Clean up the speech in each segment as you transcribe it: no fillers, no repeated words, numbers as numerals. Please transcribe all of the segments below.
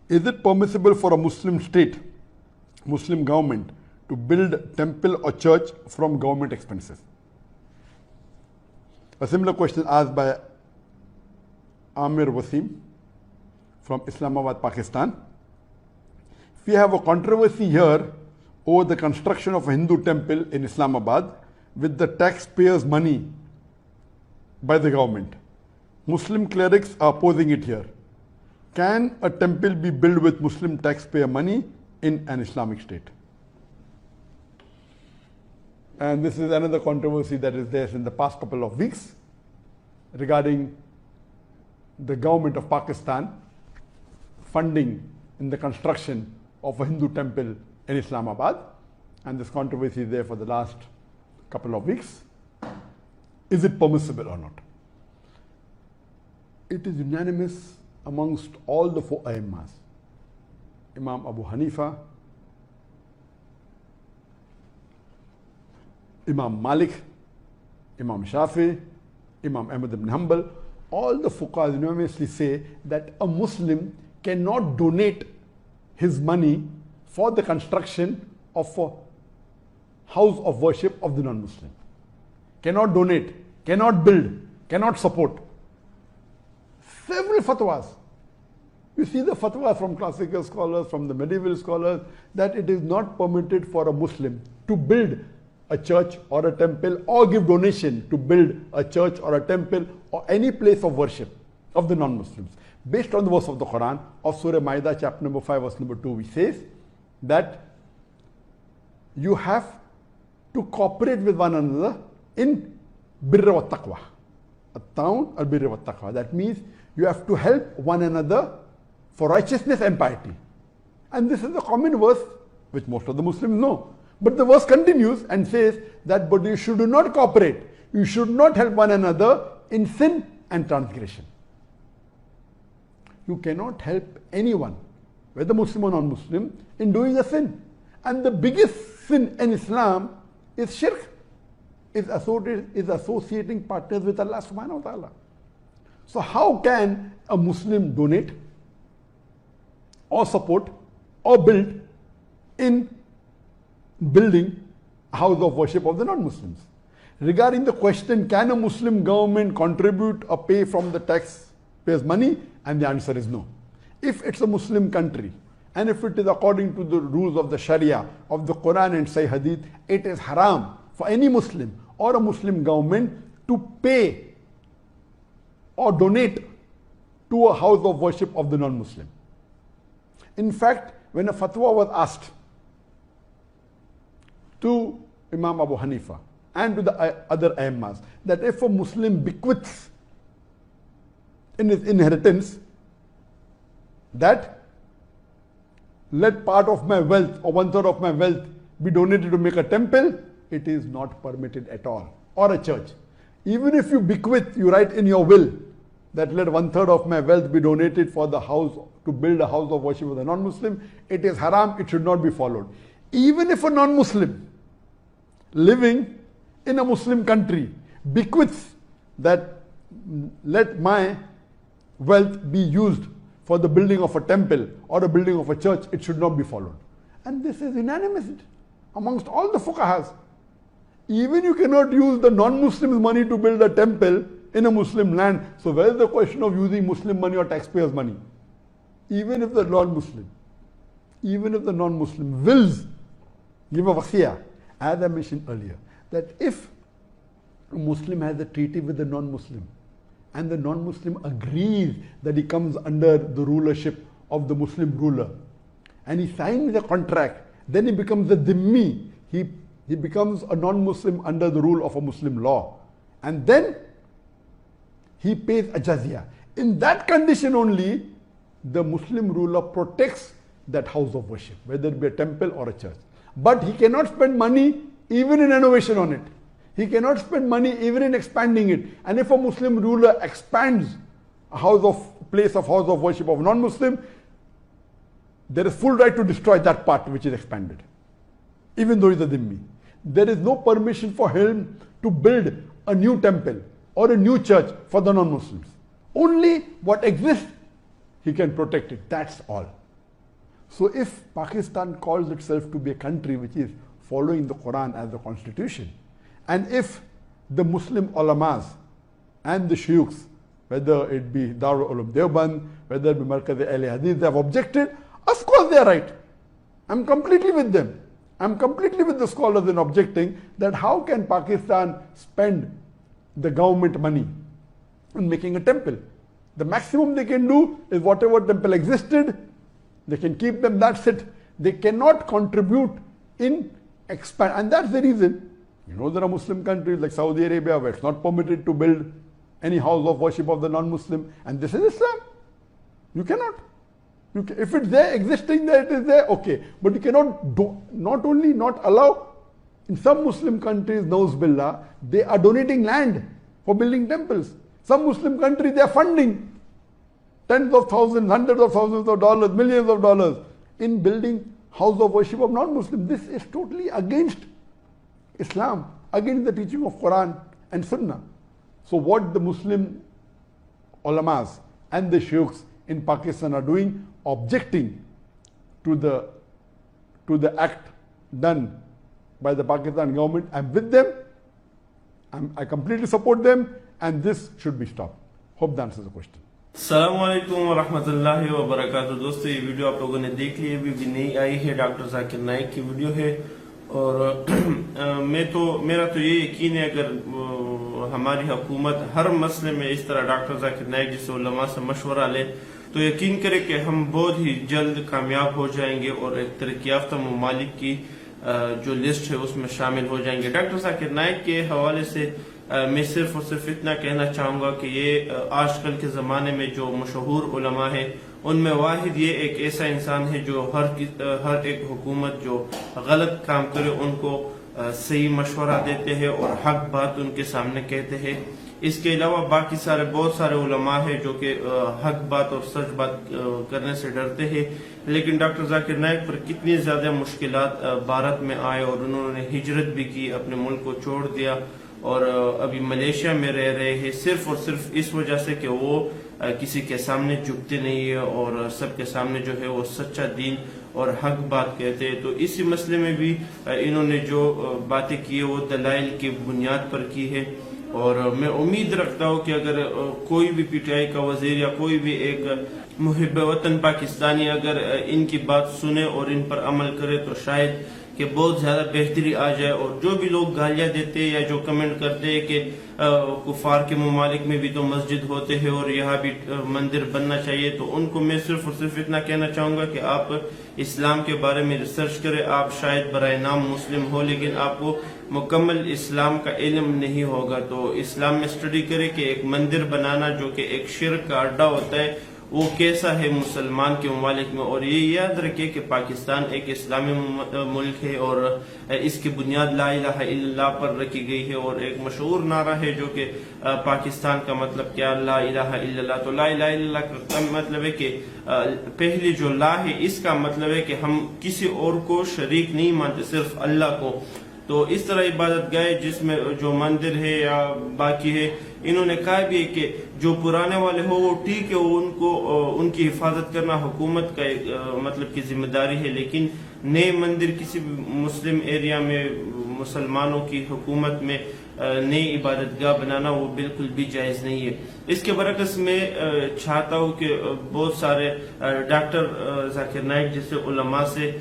Is it permissible for a Muslim state, Muslim government, to build temple or church from government expenses? A similar question asked by Amir Wasim from Islamabad, Pakistan. We have a controversy here over the construction of a Hindu temple in Islamabad with the taxpayers' money by the government. Muslim clerics are opposing it here. Can a temple be built with Muslim taxpayer money in an Islamic state? And this is another controversy that is there in the past couple of weeks regarding the government of Pakistan funding in the construction of a Hindu temple in Islamabad. And this controversy is there for the last couple of weeks. Is it permissible or not? It is unanimous amongst all the four Aimmas. Imam Abu Hanifa, Imam Malik, Imam Shafi, Imam Ahmad ibn Hanbal, all the fuqahas unanimously say that a Muslim cannot donate his money for the construction of a house of worship of the non-Muslim. Cannot donate, cannot build, cannot support. Several fatwas. You see the fatwa from classical scholars, from the medieval scholars, that it is not permitted for a Muslim to build a church or a temple or give donation to build a church or a temple or any place of worship of the non-Muslims. Based on the verse of the Quran of Surah Ma'idah, chapter number 5, verse number 2, which says that you have to cooperate with one another in birra wa taqwa. At-ta'awun al-birra wa taqwa. That means you have to help one another for righteousness and piety. And this is a common verse which most of the Muslims know. But the verse continues and says that but you should not cooperate. You should not help one another in sin and transgression. You cannot help anyone, whether Muslim or non-Muslim, in doing a sin. And the biggest sin in Islam is shirk, is associating partners with Allah subhanahu wa ta'ala. So how can a Muslim donate or support or build in building a house of worship of the non-Muslims? Regarding the question, can a Muslim government contribute or pay from the taxpayers' money? And the answer is no. If it's a Muslim country and if it is according to the rules of the Sharia, of the Quran and Sahih Hadith, it is haram for any Muslim or a Muslim government to pay or donate to a house of worship of the non-Muslim. In fact, when a fatwa was asked to Imam Abu Hanifa and to the other Aimmas that if a Muslim bequeaths in his inheritance that let part of my wealth or 1/3 of my wealth be donated to make a temple, it is not permitted at all, or a church. Even if you bequeath, you write in your will that let 1/3 of my wealth be donated for the house, to build a house of worship of the non-Muslim, it is haram, it should not be followed. Even if a non-Muslim living in a Muslim country bequeaths that let my wealth be used for the building of a temple or the building of a church, it should not be followed. And this is unanimous amongst all the fuqahas. Even you cannot use the non-Muslims' money to build a temple in a Muslim land. So where is the question of using Muslim money or taxpayers' money? Even if the non-Muslim wills give a wasiyah, as I mentioned earlier, that if a Muslim has a treaty with the non-Muslim and the non-Muslim agrees that he comes under the rulership of the Muslim ruler and he signs the contract, then he becomes a dhimmi. He becomes a non-Muslim under the rule of a Muslim law. And then he pays a jizya. In that condition only, the Muslim ruler protects that house of worship, whether it be a temple or a church. But he cannot spend money even in renovation on it. He cannot spend money even in expanding it. And if a Muslim ruler expands a place of house of worship of non-Muslim, there is full right to destroy that part which is expanded, even though he is a dhimmi. There is no permission for him to build a new temple or a new church for the non-Muslims. Only what exists, he can protect it. That's all. So if Pakistan calls itself to be a country which is following the Quran as the constitution, and if the Muslim ulamas and the shuyukhs, whether it be Darul Ulum Deoband, whether it be Markaz Ahl Hadith, they have objected, of course they are right. I'm completely with them. I'm completely with the scholars in objecting that how can Pakistan spend the government money in making a temple? The maximum they can do is whatever temple existed, they can keep them, that's it. They cannot contribute in expand, and that's the reason. You know, there are Muslim countries like Saudi Arabia where it's not permitted to build any house of worship of the non-Muslim, and this is Islam. You cannot. If it's there, existing there, it is there, okay. But you cannot not only not allow, in some Muslim countries, Nauz Billah, they are donating land for building temples. Some Muslim countries, they are funding tens of thousands, hundreds of thousands of dollars, millions of dollars in building house of worship of non-Muslims. This is totally against Islam, against the teaching of Quran and Sunnah. So what the Muslim ulamas and the shuyukhs in Pakistan are doing, objecting to the act done by the Pakistan government, I'm with them, I completely support them, and this should be stopped. Hope that answers the question. السلام علیکم ورحمۃ اللہ وبرکاتہ. دوستو یہ video آپ لوگوں نے دیکھ لی, ابھی بھی نئی آئی ہے, ڈاکٹر ذاکر نائک کی ویڈیو ہے. اور میرا تو یہ یقین ہے اگر ہماری حکومت ہر مسئلے میں اس طرح ڈاکٹر ذاکر نائک جیسے علماء سے مشورہ لے تو یقین کرے کہ ہم بہت ہی جلد کامیاب ہو جائیں گے اور ایک ترقی یافتہ ممالک کی جو لسٹ ہے اس میں شامل ہو جائیں گے. ڈاکٹر ذاکر نائک کے حوالے سے میں صرف اور صرف اتنا کہنا چاہوں گا کہ یہ آج کل کے زمانے میں جو مشہور علماء ہیں ان میں واحد یہ ایک ایسا انسان ہے جو ہر ایک حکومت جو غلط کام کرے ان کو صحیح مشورہ دیتے ہیں اور حق بات ان کے سامنے کہتے ہیں. اس کے علاوہ باقی بہت سارے علماء ہیں جو کہ حق بات اور سچ بات کرنے سے ڈرتے ہیں, لیکن ڈاکٹر ذاکر نائک پر کتنی زیادہ مشکلات بھارت میں آئے اور انہوں نے ہجرت بھی کی, اپنے ملک کو چھوڑ دیا اور ابھی ملیشیا میں رہ رہے ہیں صرف اور صرف اس وجہ سے کہ وہ کسی کے سامنے جھکتے نہیں ہے اور سب کے سامنے جو ہے وہ سچا دین اور حق بات کہتے ہیں. تو اسی مسئلے میں بھی انہوں نے جو باتیں کی ہے وہ دلائل کی بنیاد پر کی ہے, اور میں امید رکھتا ہوں کہ اگر کوئی بھی پی ٹی آئی کا وزیر یا کوئی بھی ایک محب وطن پاکستانی اگر ان کی بات سنے اور ان پر عمل کرے تو شاید کہ بہت زیادہ بہتری آ جائے. اور جو بھی لوگ گالیاں دیتے یا جو کمنٹ کرتے ہیں کہ کفار کے ممالک میں بھی تو مسجد ہوتے ہیں اور یہاں بھی مندر بننا چاہیے, تو ان کو میں صرف اور صرف اتنا کہنا چاہوں گا کہ آپ اسلام کے بارے میں ریسرچ کریں. آپ شاید برائے نام مسلم ہو لیکن آپ کو مکمل اسلام کا علم نہیں ہوگا, تو اسلام میں اسٹڈی کریں کہ ایک مندر بنانا جو کہ ایک شرک کا اڈا ہوتا ہے وہ کیسا ہے مسلمان کے ممالک میں. اور یہ یاد رکھے کہ پاکستان ایک اسلامی ملک ہے اور اس کی بنیاد لا الہ الا اللہ پر رکھی گئی ہے, اور ایک مشہور نعرہ ہے جو کہ پاکستان کا مطلب کیا, لا الہ الا اللہ. تو لا الہ الا اللہ کا مطلب ہے کہ پہلی جو لا ہے اس کا مطلب ہے کہ ہم کسی اور کو شریک نہیں مانتے, صرف اللہ کو. تو اس طرح عبادت گاہ جس میں جو مندر ہے یا باقی ہے, انہوں نے کہا بھی ہے کہ جو پرانے والے ہو وہ ٹھیک ہے, ان کو ان کی حفاظت کرنا حکومت کا مطلب کی ذمہ داری ہے, لیکن نئے مندر کسی بھی مسلم ایریا میں مسلمانوں کی حکومت میں نئی عبادت گاہ بنانا وہ بالکل بھی جائز نہیں ہے. اس کے برعکس میں چاہتا ہوں کہ بہت سارے ڈاکٹر ذاکر نائک جیسے علماء سے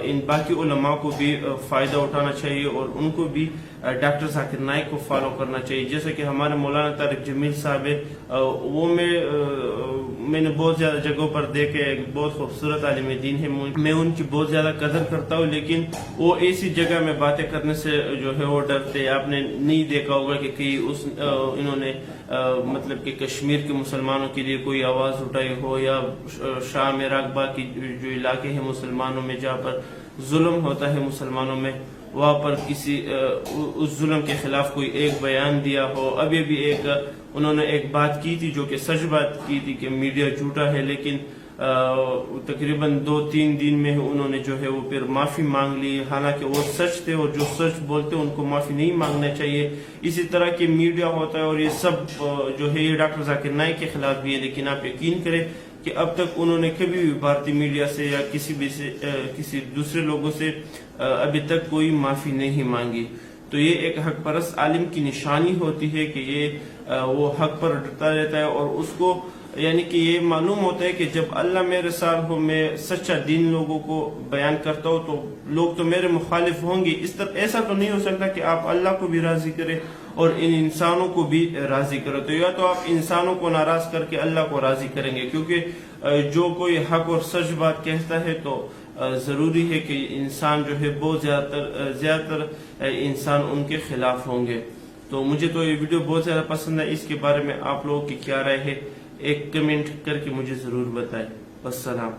ان باقی علماء کو بھی فائدہ اٹھانا چاہیے اور ان کو بھی ڈاکٹر ذاکر نائک کو فالو کرنا چاہیے. جیسے کہ ہمارے مولانا طارق جمیل صاحب ہے, وہ میں نے بہت زیادہ جگہوں پر دیکھے, بہت خوبصورت عالم دین ہے, میں ان کی بہت زیادہ قدر کرتا ہوں, لیکن وہ ایسی جگہ میں باتیں کرنے سے جو ہے وہ ڈرتے. آپ نے نہیں دیکھا ہوگا کہ کہیں انہوں نے مطلب کہ کشمیر کے مسلمانوں کے لیے کوئی آواز اٹھائی ہو, یا شام رقبہ کی جو علاقے ہیں مسلمانوں میں جہاں پر ظلم ہوتا ہے مسلمانوں میں, وہاں پر کسی اس ظلم کے خلاف کوئی ایک بیان دیا ہو. ابھی بھی انہوں نے ایک بات کی تھی جو کہ سچ بات کی تھی کہ میڈیا جھوٹا ہے, لیکن تقریباً 2-3 دن میں انہوں نے جو ہے وہ پھر معافی مانگ لی, حالانکہ وہ سچ تھے اور جو سچ بولتے ان کو معافی نہیں مانگنا چاہیے. اسی طرح کی میڈیا ہوتا ہے اور یہ سب جو ہے یہ ڈاکٹر ذاکر نائک کے خلاف بھی ہے, لیکن آپ یقین کریں کہ اب تک انہوں نے کبھی بھی بھارتی میڈیا سے یا کسی دوسرے لوگوں سے ابھی تک کوئی معافی نہیں مانگی. تو یہ ایک حق پرست عالم کی نشانی ہوتی ہے کہ یہ وہ حق پر ڈٹا رہتا ہے، اور اس کو یعنی کہ یہ معلوم ہوتا ہے کہ جب اللہ میرے ساتھ ہو، میں سچا دین لوگوں کو بیان کرتا ہوں تو لوگ تو میرے مخالف ہوں گے. ایسا تو نہیں ہو سکتا کہ آپ اللہ کو بھی راضی کریں اور ان انسانوں کو بھی راضی کرو. تو یا تو آپ انسانوں کو ناراض کر کے اللہ کو راضی کریں گے، کیونکہ جو کوئی حق اور سچ بات کہتا ہے تو ضروری ہے کہ انسان جو ہے بہت زیادہ تر انسان ان کے خلاف ہوں گے. تو مجھے تو یہ ویڈیو بہت زیادہ پسند ہے. اس کے بارے میں آپ لوگوں کی کیا رائے ہے ایک کمنٹ کر کے مجھے ضرور بتائیں. السلام.